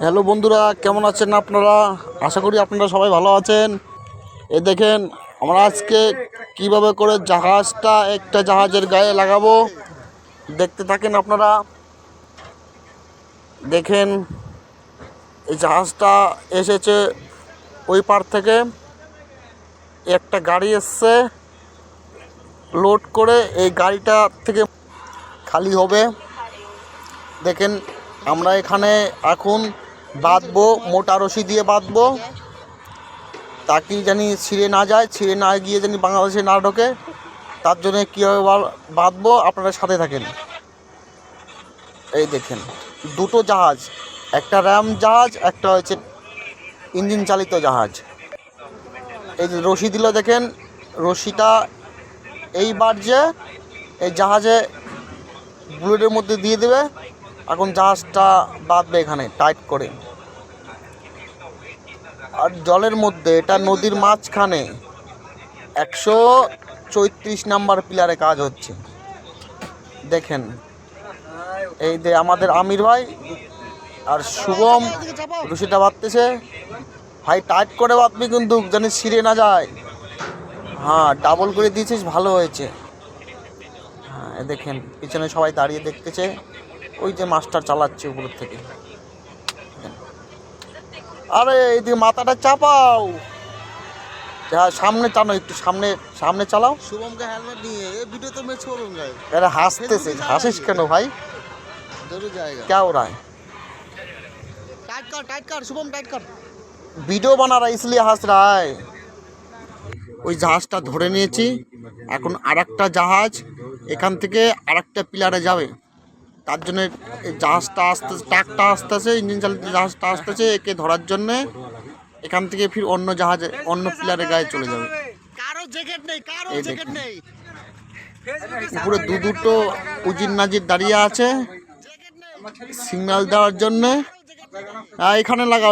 Hello বন্ধুরা, কেমন আছেন আপনারা? আশা করি আপনারা সবাই ভালো আছেন। এই দেখেন আমরা আজকে কিভাবে করে জাহাজটা একটা জাহাজের গায়ে লাগাবো, দেখতে থাকেন আপনারা। দেখেন এই জাহাজটা এসেছে ওই পার থেকে, একটা গাড়ি এসছে লোড করে, এই গাড়িটা থেকে খালি হবে। দেখেন আমরা এখানে এখন বাঁধবো, মোটা রশি দিয়ে বাঁধবো, তাকে জানি ছিঁড়ে না যায়, ছিঁড়ে না গিয়ে জানি বাংলাদেশে না ঢোকে। তার জন্য কীভাবে বাঁধবো আপনারা সাথে থাকেন। এই দেখেন দুটো জাহাজ, একটা র্যাম জাহাজ, একটা হচ্ছে ইঞ্জিন চালিত জাহাজ। এই যে রশি দিল, দেখেন রশিটা এইবার যে এই জাহাজে বুলেটের মধ্যে দিয়ে দেবে। এখন জাহাজটা বাঁধবে এখানে টাইট করে। আর জলের মধ্যে, এটা নদীর মাঝখানে 134 নাম্বার পিলারে কাজ হচ্ছে। দেখেন এই যে আমাদের আমির ভাই আর শুভম রশিটা বাঁধতেছে। ভাই টাইট করে বাঁধবি কিন্তু, জানি ছিঁড়ে না যায়। হ্যাঁ, ডাবল করে দিয়েছিস, ভালো হয়েছে। হ্যাঁ দেখেন পিছনে সবাই দাঁড়িয়ে দেখতেছে, ওই যে মাস্টার চালাচ্ছে উপরের থেকে। আরে এইদিকে মাথাটা চাপাও, হ্যাঁ সামনে টানো, একটু সামনে সামনে চালাও। শুভমকে হেলমেট নিয়ে এই ভিডিও তো মেচ করুন গাই। আরে হাসতেছে, হাসিস কেন ভাই? জরুরি জায়গা क्या हो रहा है? टाइट कर शुभम टाइट कर। वीडियो बना रहा है इसलिए हंस रहा है। ওই জাহাজটা ধরে নিয়েছি, এখন আরেকটা জাহাজ এখান থেকে আরেকটা পিলারে যাবে। তার জন্য এই জাহাজটা আসতেছে, ট্রাকটা আসতেছে, ইঞ্জিন চালিত জাহাজটা আসতেছে একে ধরার জন্যে। এখান থেকে ফির অন্য জাহাজে, অন্য পিলারের গায়ে চলে যাবে। কারো জ্যাকেট নেই, কারো জ্যাকেট নেই। উপরে দুটো উজির নাজির দাঁড়িয়ে আছে সিগন্যাল দেওয়ার জন্যে। এখানে লাগাও।